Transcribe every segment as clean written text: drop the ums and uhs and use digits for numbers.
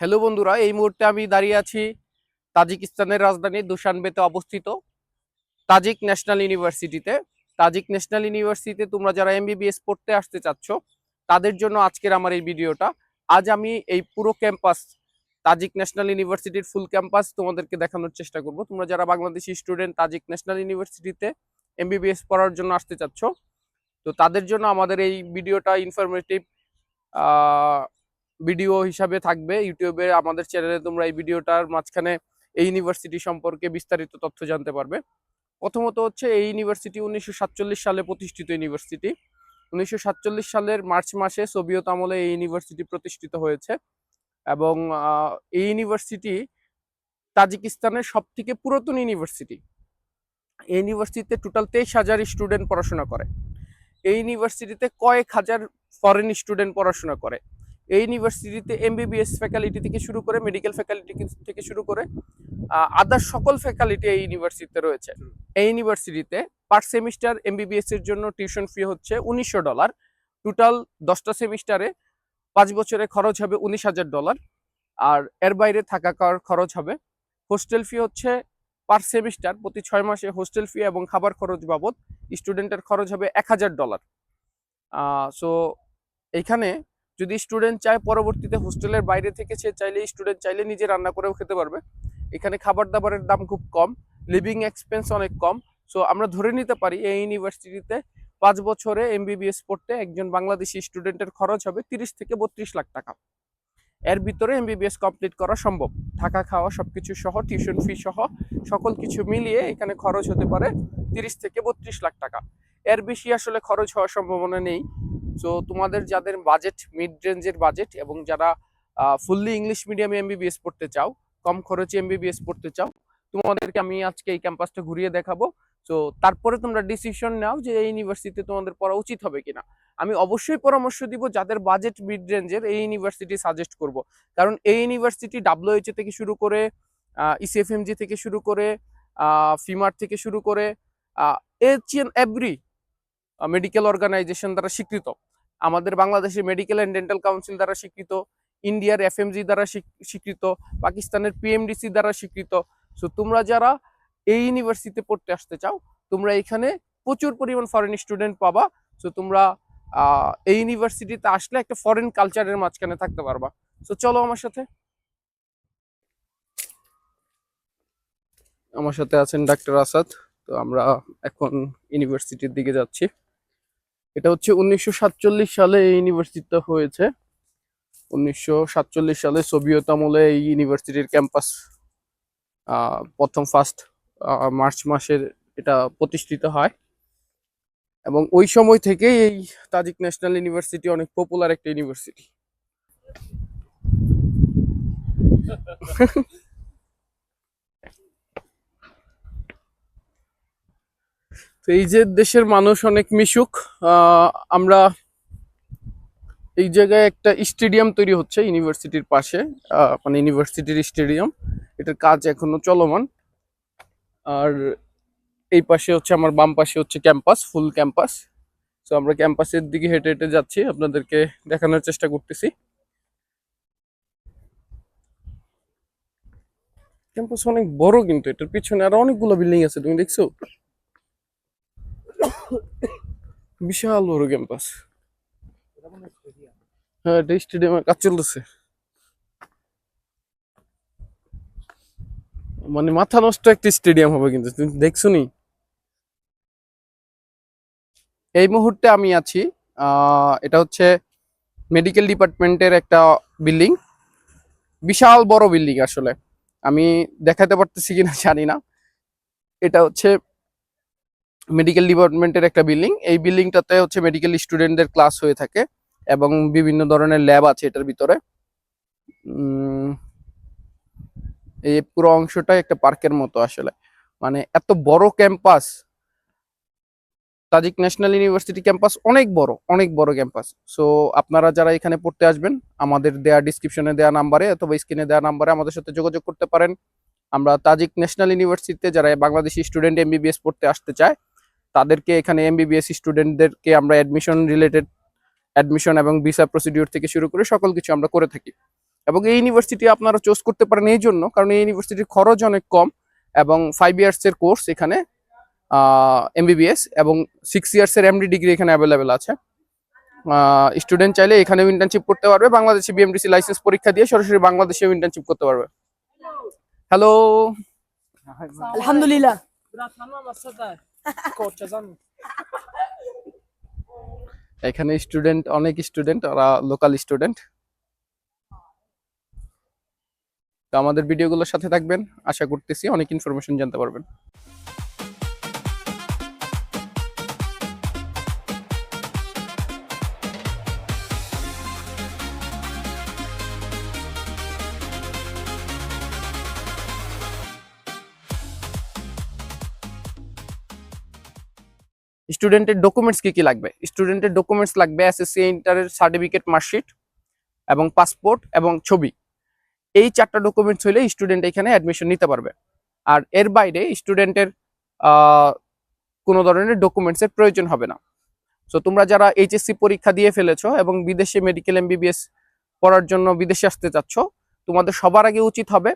Hello বন্ধুরা, এই মুহূর্তে আমি দাঁড়িয়ে আছি তাজিকিস্তানের রাজধানী দুশানবেতে অবস্থিত তাজিক ন্যাশনাল ইউনিভার্সিটিতে। তাজিক ন্যাশনাল ইউনিভার্সিটিতে তোমরা যারা এমবিবিএস পড়তে আসতে চাচ্ছ তাদের জন্য আজকের আমার এই ভিডিওটা। আজ আমি এই পুরো ক্যাম্পাস, তাজিক ন্যাশনাল ইউনিভার্সিটির ফুল ক্যাম্পাস তোমাদেরকে দেখানোর চেষ্টা করব। তোমরা যারা বাংলাদেশি স্টুডেন্ট তাজিক ন্যাশনাল ইউনিভার্সিটিতে এমবিবিএস পড়ার জন্য আসতে চাচ্ছ, তো তাদের জন্য আমাদের এই ভিডিওটা ইনফরমেটিভ ভিডিও হিসাবে থাকবে। ইউটিউবে আমাদের চ্যানেলে তোমরা এই ভিডিওটার মাঝখানে এই ইউনিভার্সিটি সম্পর্কে বিস্তারিত তথ্য জানতে পারবে। প্রথমত হচ্ছে এই ইউনিভার্সিটি 1947 সালে প্রতিষ্ঠিত ইউনিভার্সিটি। 1947 সালের মার্চ মাসে সোভিয়েত আমলে এই ইউনিভার্সিটি প্রতিষ্ঠিত হয়েছে এবং এই ইউনিভার্সিটি তাজিকিস্তানের সব থেকে পুরাতন ইউনিভার্সিটি। এই ইউনিভার্সিটিতে টোটাল 23,000 স্টুডেন্ট পড়াশোনা করে। এই ইউনিভার্সিটিতে কয়েক হাজার ফরেন স্টুডেন্ট পড়াশোনা করে। এই ইউনিভার্সিটিতে এমবিবিএস ফ্যাকাল্টি থেকে শুরু করে মেডিকেল ফ্যাকাল্টি থেকে শুরু করে আদার সকল ফ্যাকাল্টি এই ইউনিভার্সিটিতে রয়েছে। এই ইউনিভার্সিটিতে পার সেমিস্টার এমবিবিএস এর জন্য টিউশন ফি হচ্ছে $1900। টোটাল 10টা সেমিস্টারে 5 বছরে খরচ হবে $19,000। আর এর বাইরে থাকা খাওয়ার খরচ হবে। হোস্টেল ফি হচ্ছে পার সেমিস্টার প্রতি 6 মাসে হোস্টেল ফি এবং খাবার খরচ বাবদ স্টুডেন্টের খরচ হবে $1,000। সো এইখানে যদি স্টুডেন্ট চায় পরবর্তীতে হোস্টেলের বাইরে থেকে সে চাইলে স্টুডেন্ট চাইলে নিজে রান্না করেও খেতে পারবে। এখানে খাবার দাবারের দাম খুব কম, লিভিং এক্সপেন্স অনেক কম। সো আমরা ধরে নিতে পারি এই ইউনিভার্সিটিতে 5 বছরে এমবিবিএস পড়তে একজন বাংলাদেশি স্টুডেন্টের খরচ হবে 30 থেকে 32 লাখ টাকা। এর ভিতরে এমবিবিএস কমপ্লিট করা সম্ভব। থাকা খাওয়া সবকিছু সহ, টিউশন ফি সহ সকল কিছু মিলিয়ে এখানে খরচ হতে পারে 30 থেকে 32 লাখ টাকা। এর বেশি আসলে খরচ হওয়ার সম্ভাবনা নেই। সো তোমাদের যাদের বাজেট মিড রেঞ্জের বাজেট এবং যারা ফুললি ইংলিশ মিডিয়ামে এমবিবিএস পড়তে চাও, কম খরচে এমবিবিএস পড়তে চাও, তোমাদেরকে আমি আজকে এই ক্যাম্পাসটা ঘুরিয়ে দেখাবো। তো তারপরে তোমরা ডিসিশন নাও যে এই ইউনিভার্সিটিতে তোমাদের পড়া উচিত হবে কিনা। আমি অবশ্যই পরামর্শ দিব যাদের বাজেট মিড রেঞ্জের এই ইউনিভার্সিটি সাজেস্ট করব, কারণ এই ইউনিভার্সিটি ডাব্লিউএইচও থেকে শুরু করে ইসিএফএমজি থেকে শুরু করে ফিমার থেকে শুরু করে H and every medical organization দ্বারা স্বীকৃত। আমাদের বাংলাদেশের মেডিকেল অ্যান্ড ডেন্টাল কাউন্সিল দ্বারা স্বীকৃত, ইন্ডিয়ার এফএমজি দ্বারা স্বীকৃত, পাকিস্তানের পিএমডিসি দ্বারা স্বীকৃত। সো তোমরা যারা এই ইউনিভার্সিটিতে পড়তে আসতে চাও, তোমরা এখানে প্রচুর পরিমাণ ফরেন স্টুডেন্ট পাবা। সো তোমরা এই ইউনিভার্সিটিতে আসলে একটা ফরেন কালচারের মাঝখানে থাকতে পারবা। সো চলো আমার সাথে। আমার সাথে আছেন ডাক্তার আসাদ। তো আমরা এখন ইউনিভার্সিটির দিকে যাচ্ছি। এটা হচ্ছে 1947 সালে এই ইউনিভার্সিটিটা হয়েছে। 1947 সালে সোভিয়েত আমলে এই ইউনিভার্সিটির ক্যাম্পাস প্রথম ফার্স্ট মার্চ মাসের এটা প্রতিষ্ঠিত হয় এবং ওই সময় থেকেই এই তাজিক ন্যাশনাল ইউনিভার্সিটি অনেক পপুলার একটা ইউনিভার্সিটি। তো এই যে দেশের মানুষ অনেক মিশুক, আমরা এই জায়গায় একটা স্টেডিয়াম তৈরি হচ্ছে ইউনিভার্সিটির পাশে, মানে ইউনিভার্সিটির স্টেডিয়াম। এটার কাজ এখনো চলমান। আর এই পাশে হচ্ছে, আমার বাম পাশে হচ্ছে ক্যাম্পাস, ফুল ক্যাম্পাস। তো আমরা ক্যাম্পাসের দিকে হেঁটে হেঁটে যাচ্ছি, আপনাদেরকে দেখানোর চেষ্টা করতেছি। ক্যাম্পাস অনেক বড়, কিন্তু এটার পিছনে আরো অনেকগুলো বিল্ডিং আছে, তুমি দেখছো? বিশাল বড় ক্যাম্পাস। হ্যাঁ, এটা স্টেডিয়ামের কাজ চলতেছে। মানে মাথা নষ্ট একটা স্টেডিয়াম হবে, কিন্তু তুমি দেখছো নি? এই মুহূর্তে আমি আছি, এটা হচ্ছে মেডিকেল ডিপার্টমেন্টের একটা বিল্ডিং। বিশাল বড় বিল্ডিং আসলে, আমি দেখাতে পারতেছি কিনা জানি না। এটা হচ্ছে মেডিকেল ডিপার্টমেন্টের একটা বিল্ডিং। এই বিল্ডিংটাতে হচ্ছে মেডিকেল স্টুডেন্টদের ক্লাস হয়ে থাকে এবং বিভিন্ন ধরনের ল্যাব আছে এটার ভিতরে। এই পুরো অংশটা একটা পার্কের মতো আসলে, মানে এত বড় campus. Tajik national university campus অনেক বড়, অনেক বড় ক্যাম্পাস। সো আপনারা যারা এখানে পড়তে আসবেন, আমাদের দেয়া ডিসক্রিপশনে দেওয়া নাম্বারে অথবা স্ক্রিনে দেওয়া নাম্বারে আমাদের সাথে যোগাযোগ করতে পারেন। আমরা তাজিক ন্যাশনাল ইউনিভার্সিটিতে যারা বাংলাদেশি স্টুডেন্ট এমবিবিএস পড়তে আসতে চায় তাদেরকে, এখানে এমবিবিএস স্টুডেন্টদেরকে আমরা অ্যাডমিশন এবং ভিসা প্রসিডিউর থেকে শুরু করে সকল কিছু আমরা করে থাকি। এবং এই ইউনিভার্সিটি আপনারা চুজ করতে পারেন এই জন্য, কারণ এই ইউনিভার্সিটির খরচ অনেক কম এবং 5 ইয়ার্সের কোর্স এখানে এমবিবিএস এবং 6 ইয়ার্সের এমডি ডিগ্রি এখানে অ্যাভেলেবেল আছে। স্টুডেন্ট চাইলে এখানেও ইন্টার্নশিপ করতে পারবে, বাংলাদেশে বিএমডিসি লাইসেন্স পরীক্ষা দিয়ে সরাসরি বাংলাদেশেও ইন্টার্নশিপ করতে পারবে। হ্যালো, আলহামদুলিল্লাহ। এখানে স্টুডেন্ট, অনেক স্টুডেন্ট, ওরা লোকাল স্টুডেন্ট। তো আমাদের ভিডিওগুলোর সাথে থাকবেন, আশা করতেছি অনেক ইনফরমেশন জানতে পারবেন। স্টুডেন্টের ডকুমেন্টস কি কি লাগবে? স্টুডেন্টের ডকুমেন্টস লাগবে এসএসসি ইন্টারের সার্টিফিকেট, মার্কশিট এবং পাসপোর্ট এবং ছবি। এই 4টা ডকুমেন্টস হলে স্টুডেন্ট এখানে অ্যাডমিশন নিতে পারবে। আর এর বাইরে স্টুডেন্টের কোনো ধরনের ডকুমেন্টসের প্রয়োজন হবে না। সো তোমরা যারা এইচএসসি পরীক্ষা দিয়ে ফেলেছো এবং বিদেশে মেডিকেল এমবিবিএস পড়ার জন্য বিদেশে আসতে চাচ্ছ, তোমাদের সবার আগে উচিত হবে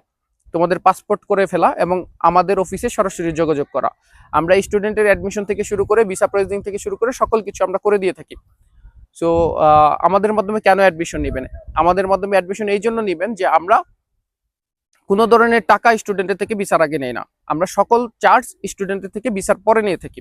তোমাদের পাসপোর্ট করে ফেলা এবং আমাদের অফিসে সরাসরি যোগাযোগ করা। আমরা স্টুডেন্টের অ্যাডমিশন থেকে শুরু করে ভিসা প্রসেসিং থেকে শুরু করে সকল কিছু আমরা করে দিয়ে থাকি। সো আমাদের মাধ্যমে কেন অ্যাডমিশন নেবেন? আমাদের মাধ্যমে অ্যাডমিশন এই জন্য নেবেন যে আমরা কোনো ধরনের টাকা স্টুডেন্টের থেকে ভিসার আগে নেই না, আমরা সকল চার্জ স্টুডেন্টের থেকে ভিসার পরে নিয়ে থাকি।